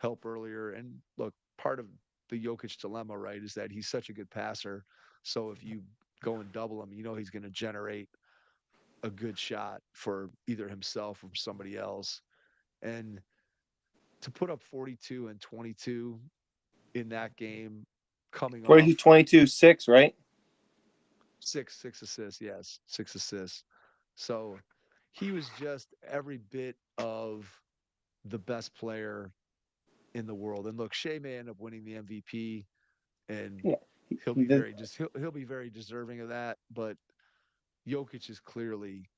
help earlier. And look, part of the Jokic dilemma, right, is that he's such a good passer. So if you go and double him, you know he's going to generate a good shot for either himself or somebody else. And to put up 42 and 22 in that game, coming 42, off 22, 6, right? six assists, yes, 6 assists. So he was just every bit of the best player in the world. And look, Shea may end up winning the MVP, and Yeah. he'll be The, very just he'll be very deserving of that. But Jokic is clearly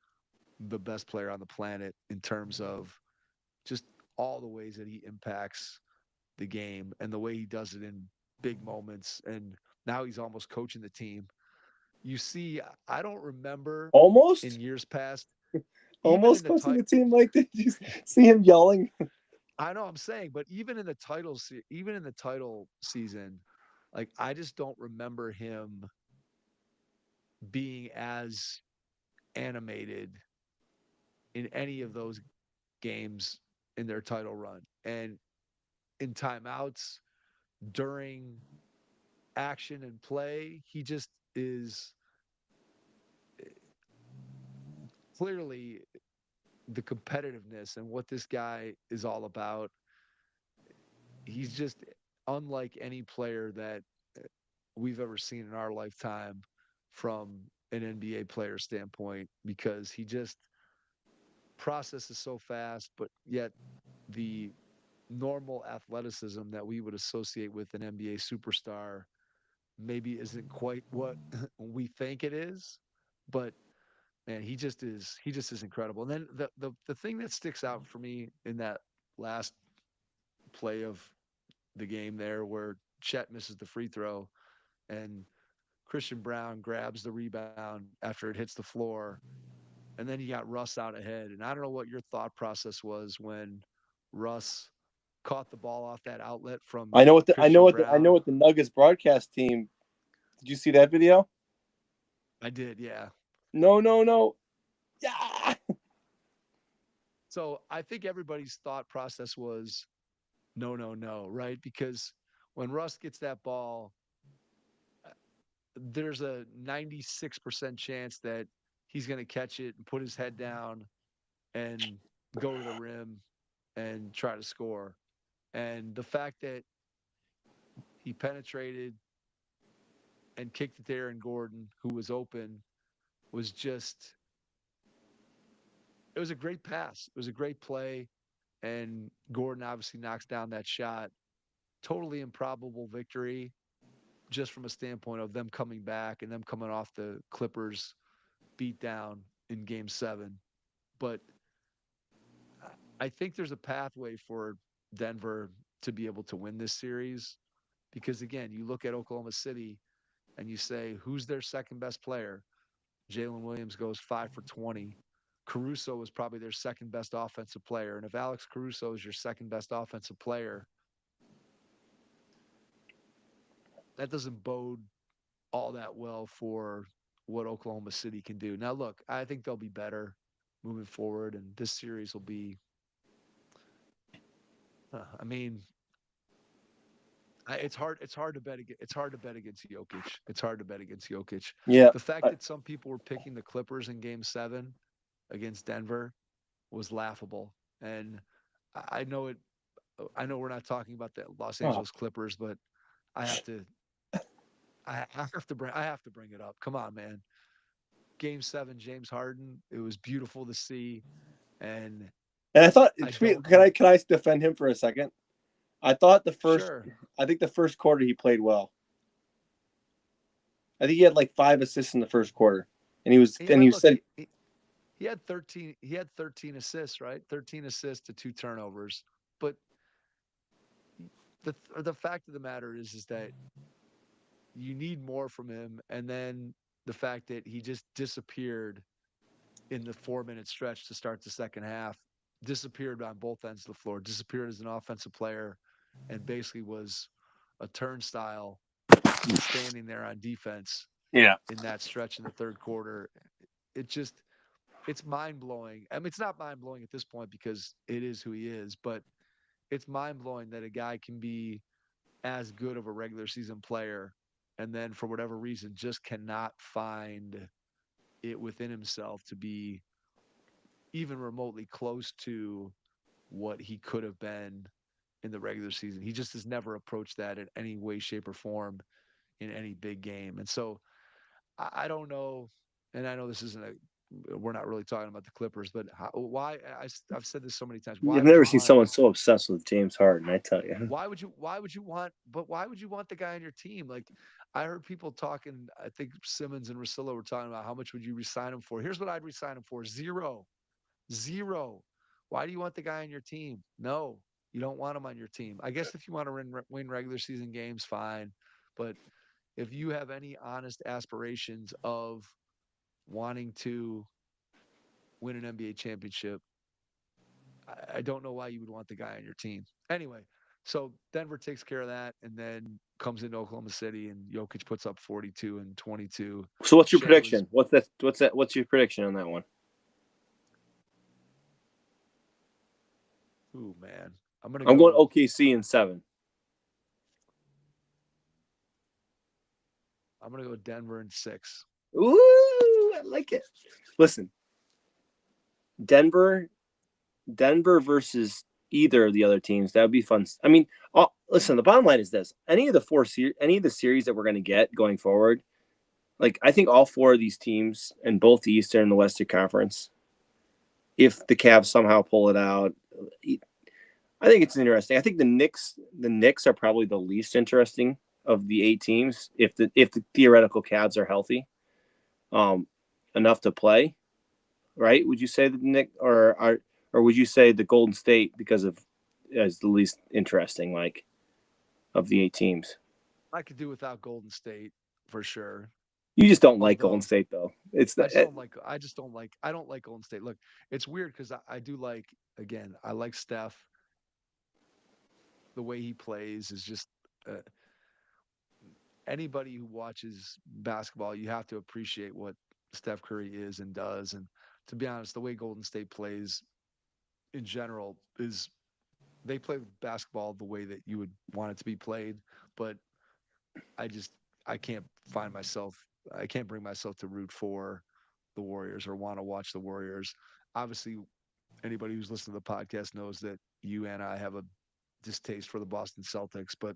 the best player on the planet in terms of just all the ways that he impacts the game and the way he does it in big moments. And now he's almost coaching the team. You see, I don't remember in almost, years past, even in almost the coaching title. the team. Like, did you see him yelling? I know I'm saying, but even in the even in the title season, like I just don't remember him being as animated in any of those games in their title run. And in timeouts, during action and play, he just is clearly the competitiveness and what this guy is all about. He's just unlike any player that we've ever seen in our lifetime from an NBA player standpoint because he just processes so fast, but yet the normal athleticism that we would associate with an NBA superstar maybe isn't quite what we think it is, but man, he just is incredible. And then the thing that sticks out for me in that last play of the game there where Chet misses the free throw and Christian Brown grabs the rebound after it hits the floor, and then you got Russ out ahead. And I don't know what your thought process was when Russ caught the ball off that outlet from Christian I know Brown. what the Nuggets broadcast team. Did you see that video? I did, yeah. No, no, no. Yeah. So I think everybody's thought process was no, no, no, right? Because when Russ gets that ball, there's a 96% chance that he's going to catch it and put his head down and go to the rim and try to score. And the fact that he penetrated and kicked it to Aaron Gordon, who was open, was just, it was a great pass. It was a great play. And Gordon obviously knocks down that shot. Totally improbable victory, just from a standpoint of them coming back and them coming off the Clippers beat down in game 7. But I think there's a pathway for Denver to be able to win this series because, again, you look at Oklahoma City and you say, who's their second best player? Jalen Williams goes 5 for 20. Caruso was probably their second best offensive player. And if Alex Caruso is your second best offensive player, that doesn't bode all that well for what Oklahoma City can do. Now, look, I think they'll be better moving forward, and this series will be. I mean, it's hard. It's hard to bet. It's hard to bet against Jokic. It's hard to bet against Jokic. Yeah. The fact that some people were picking the Clippers in Game 7 against Denver was laughable, and I know it. I know we're not talking about the Los Oh, Angeles Clippers, but I have to. I have to bring it up. Come on, man. Game 7, James Harden. It was beautiful to see, and and I thought, I don't know. can I defend him for a second? I thought Sure. I think the first quarter he played well. I think he had like 5 assists in the first quarter, and Yeah, but you look, said, he had 13. He had 13 assists, right? 13 assists to 2 turnovers. But the fact of the matter is that you need more from him. And then the fact that he just disappeared in the 4 minute stretch to start the second half, disappeared on both ends of the floor, disappeared as an offensive player, and basically was a turnstile standing there on defense yeah, in that stretch in the third quarter. It just, it's mind blowing. I mean, it's not mind blowing at this point because it is who he is, but it's mind blowing that a guy can be as good of a regular season player and then for whatever reason just cannot find it within himself to be even remotely close to what he could have been in the regular season. He just has never approached that in any way, shape, or form in any big game. And so I don't know, and I know this isn't a we're not really talking about the Clippers, but why? I've said this so many times. I've never seen someone so obsessed with James Harden. I tell you. Why would you? Why would you want? But why would you want the guy on your team? Like, I heard people talking. I think Simmons and Russillo were talking about how much would you resign him for? Here's what I'd resign him for: zero, zero. Why do you want the guy on your team? No, you don't want him on your team. I guess if you want to win regular season games, fine. But if you have any honest aspirations of wanting to win an NBA championship, I don't know why you would want the guy on your team. Anyway, so Denver takes care of that and then comes into Oklahoma City and Jokic puts up 42 and 22. So what's your Shea prediction? What's that? What's your prediction on that one? Ooh, man. I'm going OKC in 7. I'm going to go Denver in 6. Ooh, I like it. Listen, Denver versus either of the other teams, that would be fun. I mean, listen, the bottom line is this: any of the series that we're going to get going forward, like I think all 4 of these teams in both the Eastern and the Western Conference, if the Cavs somehow pull it out, I think it's interesting. I think the Knicks are probably the least interesting of the 8 teams if the theoretical Cavs are healthy, enough to play, right? Would you say the Knicks or would you say the Golden State because of as the least interesting, like, of the 8 teams? I could do without Golden State for sure. You just don't like Golden State, though. I don't like Golden State. Look, it's weird because I do like, again, I like Steph. The way he plays is just anybody who watches basketball, you have to appreciate what Steph Curry is and does. And to be honest, the way Golden State plays in general is they play basketball the way that you would want it to be played. But I can't I can't bring myself to root for the Warriors or want to watch the Warriors. Obviously, anybody who's listened to the podcast knows that you and I have a distaste for the Boston Celtics, but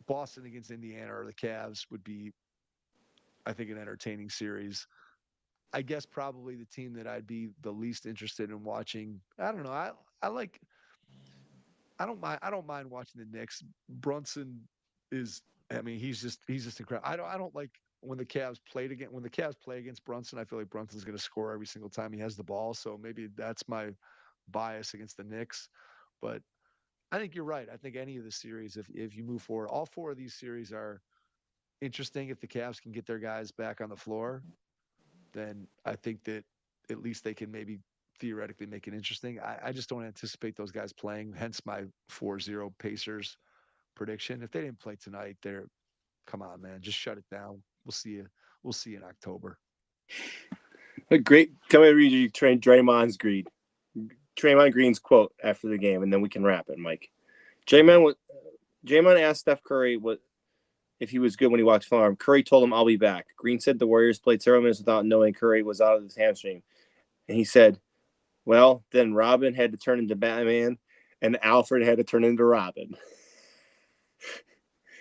Boston against Indiana or the Cavs would be, I think, an entertaining series. I guess probably the team that I'd be the least interested in watching. I don't know. I don't mind watching the Knicks. Brunson is, I mean, he's just incredible. I don't like when the Cavs play against Brunson. I feel like Brunson's going to score every single time he has the ball. So maybe that's my bias against the Knicks. But I think you're right. I think any of the series, if you move forward, all 4 of these series are interesting. If the Cavs can get their guys back on the floor, then I think that at least they can maybe theoretically make it interesting. I just don't anticipate those guys playing, hence my 4-0 Pacers prediction. If they didn't play tonight, come on, man, just shut it down. We'll see you. We'll see you in October. Great. Can I read you Draymond Green's quote after the game, and then we can wrap it, Mike. Draymond asked Steph Curry if he was good when he walked farm. Curry told him, "I'll be back." Green said the Warriors played several minutes without knowing Curry was out of his hamstring. And he said, well, then Robin had to turn into Batman and Alfred had to turn into Robin.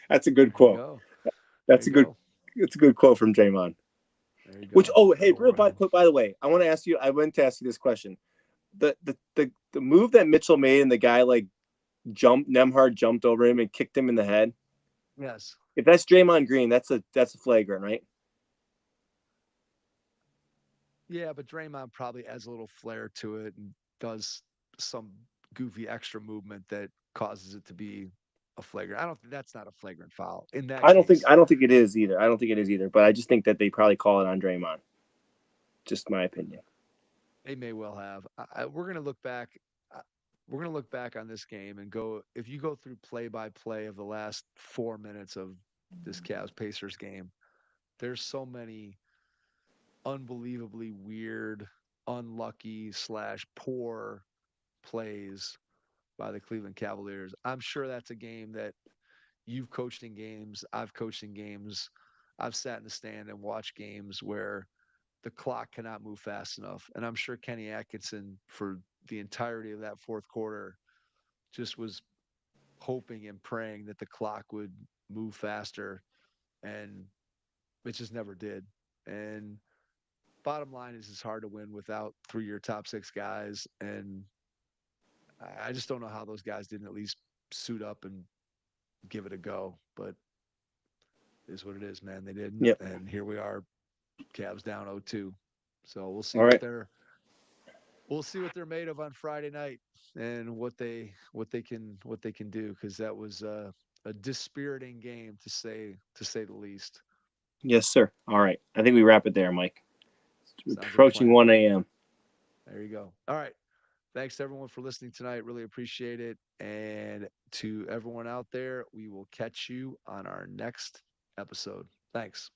That's a good quote. That's a good quote from Draymond. Which, hey, real quick, by the way, I meant to ask you this question. The move that Mitchell made and the guy Nembhard jumped over him and kicked him in the head. Yes. If that's Draymond Green, that's a flagrant, right? Yeah, but Draymond probably adds a little flair to it and does some goofy extra movement that causes it to be a flagrant. I don't think that's not a flagrant foul in that. I don't think it is either. But I just think that they probably call it on Draymond. Just my opinion. They may well have. We're gonna look back. We're gonna look back on this game and go. If you go through play by play of the last 4 minutes of this Cavs Pacers game, there's so many unbelievably weird, unlucky / poor plays by the Cleveland Cavaliers. I'm sure that's a game that you've coached in games. I've coached in games. I've sat in the stand and watched games where the clock cannot move fast enough. And I'm sure Kenny Atkinson, for the entirety of that fourth quarter, just was hoping and praying that the clock would move faster. And it just never did. And bottom line is it's hard to win without 3 of your top 6 guys. And I just don't know how those guys didn't at least suit up and give it a go. But it is what it is, man. They didn't. Yep. And here we are, Cavs down 0-2. So we'll see All what right. they're made of on Friday night and what they can do, because that was a dispiriting game to say the least. Yes, sir. All right. I think we wrap it there, Mike. Sounds like a Approaching plan. 1 a.m. There you go. All right. Thanks everyone for listening tonight. Really appreciate it. And to everyone out there, we will catch you on our next episode. Thanks.